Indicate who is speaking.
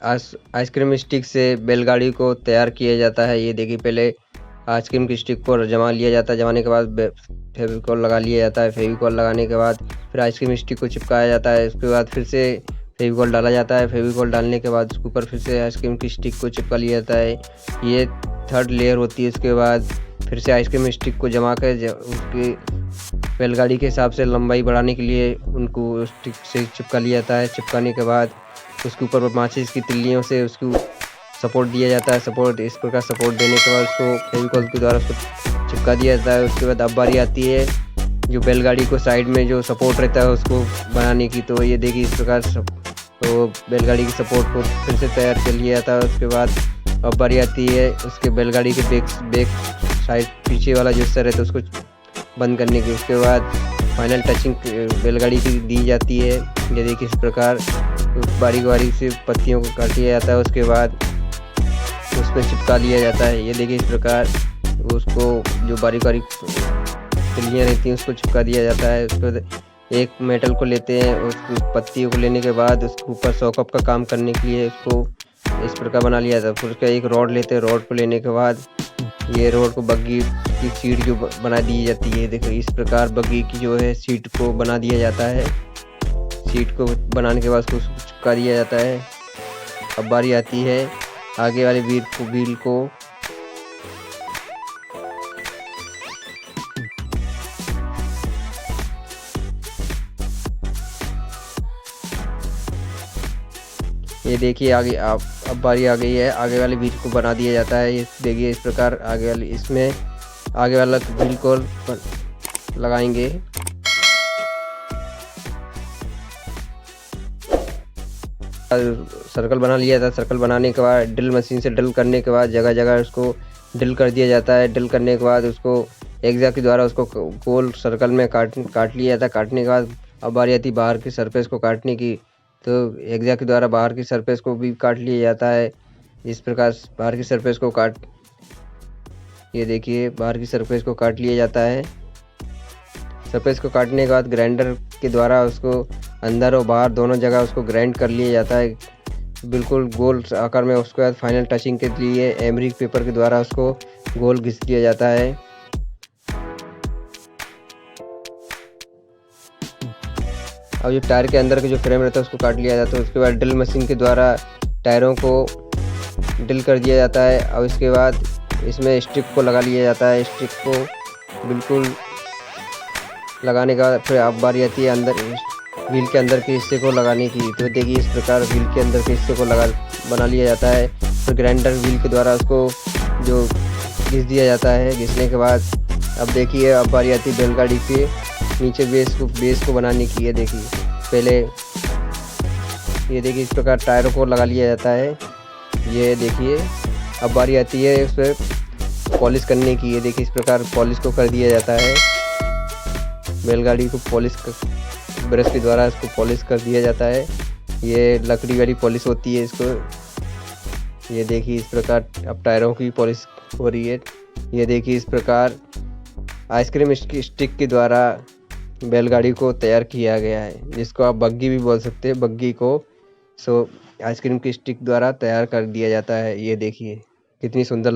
Speaker 1: Ice cream stick से बैलगाड़ी को तैयार किया जाता है। ये देखिए, पहले आइसक्रीम की स्टिक को जमा लिया जाता है, जमाने के बाद फेविकॉल लगा लिया जाता है। फेविकॉल लगाने के बाद फिर आइसक्रीम स्टिक को चिपकाया जाता है। उसके बाद फिर से फेविकॉल डाला जाता है। फेविकॉल डालने के बाद उसके ऊपर फिर से आइसक्रीम की स्टिक को चिपका लिया जाता है। ये थर्ड लेयर होती है। उसके बाद फिर से आइसक्रीम स्टिक को जमा कर उसकी बैलगाड़ी के हिसाब से लंबाई बढ़ाने के लिए उनको स्टिक से चिपका लिया जाता है। चिपकाने के बाद उसके ऊपर माचिस की तिल्लियों से उसको सपोर्ट दिया जाता है। सपोर्ट इस प्रकार सपोर्ट देने के बाद उसको फेविकॉल के द्वारा उसको चिपका दिया जाता है। उसके बाद अब बारी आती है जो बैलगाड़ी को साइड में जो सपोर्ट रहता है उसको बनाने की। तो ये देखिए, इस प्रकार तो बैलगाड़ी की सपोर्ट को फिर से तैयार कर लिया जाता है। उसके बाद अब बारी आती है उसके बैलगाड़ी के बैक साइड पीछे वाला जो हिस्सा रहता है उसको बंद करने की। उसके बाद फाइनल टचिंग बैलगाड़ी की दी जाती है। ये देखिए, इस प्रकार बारीक बारीक से पत्तियों को काट लिया जाता है। उसके बाद उस पर चिपका लिया जाता है। ये देखिए, इस प्रकार उसको जो बारीक बारीक तिल्लियाँ रहती हैं उसको चिपका दिया जाता है। उसके बाद एक मेटल को लेते हैं, उस पत्तियों को लेने के बाद उसके ऊपर सॉकअप का काम करने के लिए उसको इस प्रकार बना लिया जाता है। फिर उसका एक रॉड लेते हैं। रॉड को लेने के बाद ये रोड को बग्गी की सीट जो बना दी जाती है। देखो, इस प्रकार बग्गी की जो है सीट को बना दिया जाता है। सीट को बनाने के बाद उसको चिपका दिया जाता है। अब बारी आती है आगे वाले व्हील को ये देखिए आगे अब बारी आ गई है। आगे वाले व्हील को बना दिया जाता है। देखिए, इस प्रकार आगे वाला व्हील को लगाएंगे। सर्कल बना लिया था। सर्कल बनाने के बाद ड्रिल मशीन से ड्रिल करने के बाद जगह जगह उसको ड्रिल कर दिया जाता है। ड्रिल करने के बाद उसको एग्जैक्ट के द्वारा उसको गोल सर्कल में काट लिया जाता है। काटने के बाद अब बारी आती बाहर की सरफेस को काटने की। तो एग्जैक्ट के द्वारा बाहर की सरफेस को भी काट लिया जाता है। इस प्रकार बाहर की सरफेस को ये देखिए, बाहर की सरफेस को काट लिया जाता है। सरफेस को काटने के बाद ग्राइंडर के द्वारा उसको अंदर और बाहर दोनों जगह उसको ग्राइंड कर लिया जाता है बिल्कुल गोल आकार में। उसके बाद फाइनल टचिंग के लिए एमरिक पेपर के द्वारा उसको गोल घिस दिया जाता है। अब जो टायर के अंदर का जो फ्रेम रहता है उसको काट लिया जाता है। उसके बाद ड्रिल मशीन के द्वारा टायरों को ड्रिल कर दिया जाता है। और इसके बाद इसमें स्टिक को लगा लिया जाता है। स्टिक को बिल्कुल लगाने के बाद फिर अब बारी आती है अंदर व्हील के अंदर के हिस्से को लगाने की। तो देखिए, इस प्रकार व्हील के अंदर के हिस्से को बना लिया जाता है। फिर ग्राइंडर व्हील के द्वारा उसको जो घिस दिया जाता है। घिसने के बाद अब देखिए, अब बारी आती है बैलगाड़ी के नीचे बेस को बनाने की। ये देखिए, पहले ये देखिए इस प्रकार टायरों को लगा लिया जाता है। ये देखिए, अब बारी आती है उस पर पॉलिश करने की। ये देखिए, इस प्रकार पॉलिश को कर दिया जाता है। बैलगाड़ी को ब्रश के द्वारा इसको पॉलिश कर दिया जाता है। ये लकड़ी वाली पॉलिश होती है इसको। ये देखिए, इस प्रकार अब टायरों की पॉलिश हो रही है। ये देखिए, इस प्रकार आइसक्रीम स्टिक के द्वारा बैलगाड़ी को तैयार किया गया है, जिसको आप बग्गी भी बोल सकते हैं। बग्गी को आइसक्रीम की स्टिक द्वारा तैयार कर दिया जाता है। ये देखिए, कितनी सुंदर